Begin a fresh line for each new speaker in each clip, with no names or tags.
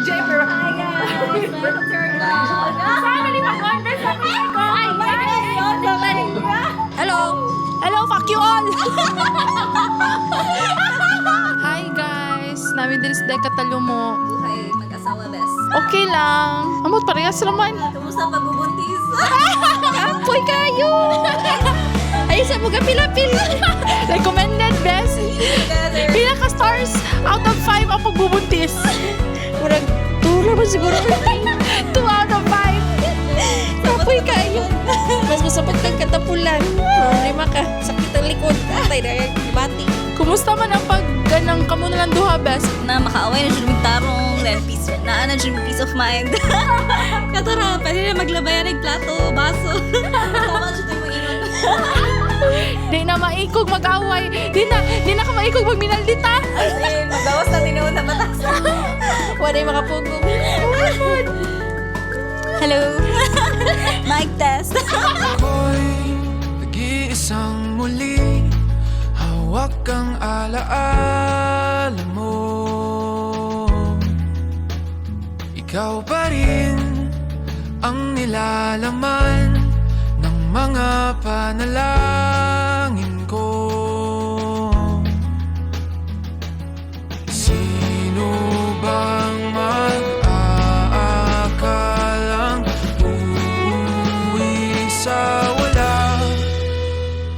Jennifer.
Hi guys! Welcome to our vlog!
Sana di mag-order sa akin ko.
Hello!
Hello, fuck you all! Hi guys! Namin din sa katalo mo.
Buhay mag-asawa best.
Okay lang. Amot, parehas naman.
Kamusta pagbubuntis?
Apoy kayo! Ay, sa mga pilapil. Recommended best. Pila ka stars out of 5 ang pagbubuntis.
Murag 2 naman siguro.
2 out of 5.
Apoy kayo. Mas masapag kang katapulan. Problema ka. Sakit ang likod. Tay na yung bati.
Kumusta man ang pagganang kamo na lang duha best?
Na makaaway na siya tarong. Then peace. Peace of mind. Katara, pwede na maglabayan ng plato, baso. Tama siya tayo maingon.
Di na maikog mag-away. Di na ka maikog magminaldita.
Ayun, magawas na tinuon na batas. Wala yung makapugong. Hello. Mic test.
Ako'y nag-iisang muli. Hawak ang alaala mo. Ikaw pa rin ang nilalaman ng mga panalangin ko. Sino bang mag-aakalang uuwi sa wala?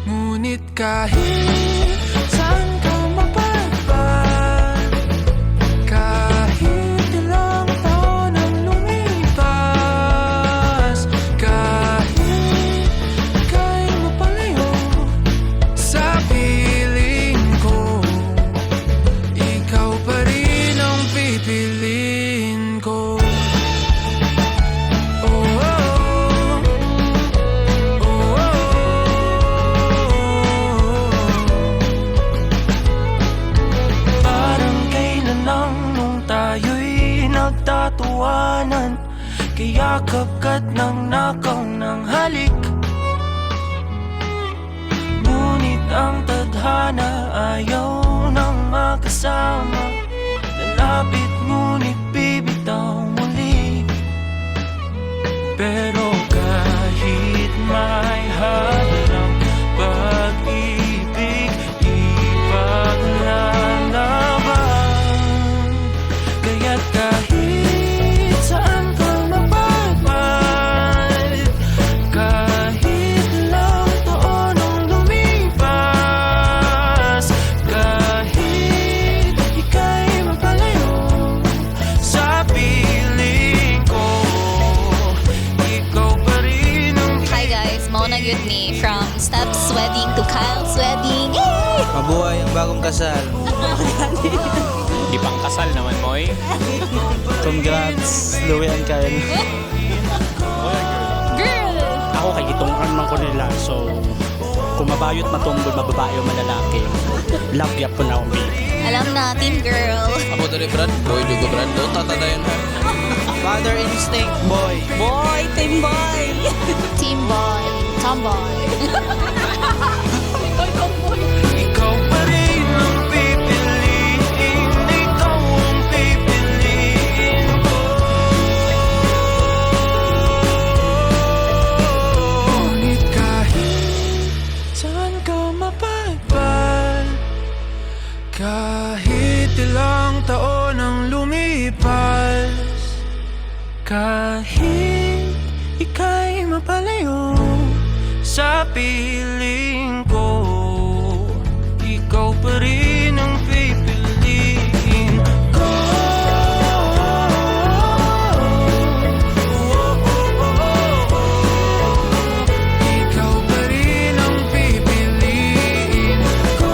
Ngunit kahit saan ka mapadpad, kahit ilang taon ang lumipas, kahit ika'y mapalayo sa piling ko, ikaw pa rin ang pipiliin ko. Oh, oh, oh, oh, oh. Parang kailan lang nung tayo'y nagtatuwanan, kayakap ka't nang nakaw ng halik. Ngunit ang tadhana ayaw nang makasama. Lalapit ngunit bibitaw muli. Pero kahit may hadlang pag-ibig, ipaglalaban. Kaya't kahit saan ka mapadpad, kahit ilang taon ang lumipas, kahit ika'y mapalayo sa piling ko, ikaw pa rin ang
Hi guys, Mona yun ni from Steps Wedding to Kyle's Wedding. Yay!
Mabuhay ang bagong kasal.
Di pang kasal naman, Moy.
Congrats, Louie and Kyle.
Girl!
Ako kay gitungan man ko nila, so kung mabayot matumbol, mababae o manlalaki, love yap ko na ang baby.
Alam na, team girl.
Ako dari Brad, boy dugo Brad, do tatadayan mo.
Father instinct, boy.
Boy, team boy. Team boy, tomboy.
ikaw pa rin ang pipiliin, ikaw ang pipiliin ko. Ngunit kahit saan ka mapadpad, kahit ilang taon ang lumipas, kahit ika'y mapalayo sa piling ko, ikaw pa rin ang pipiliin ko. Ikaw pa rin ang pipiliin ko.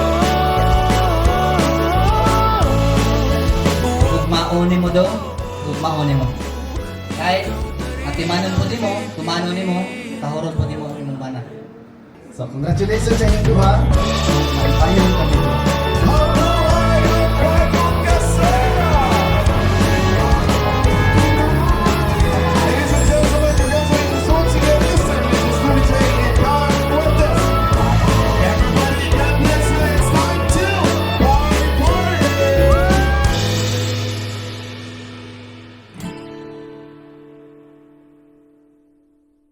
Gugmaonin mo daw, gugmaonin mo. Kahit atimanon mo din mo, tumanon mo, tahoron mo din mo imong bana.
So, congratulations sa inyong duha. May payon kami.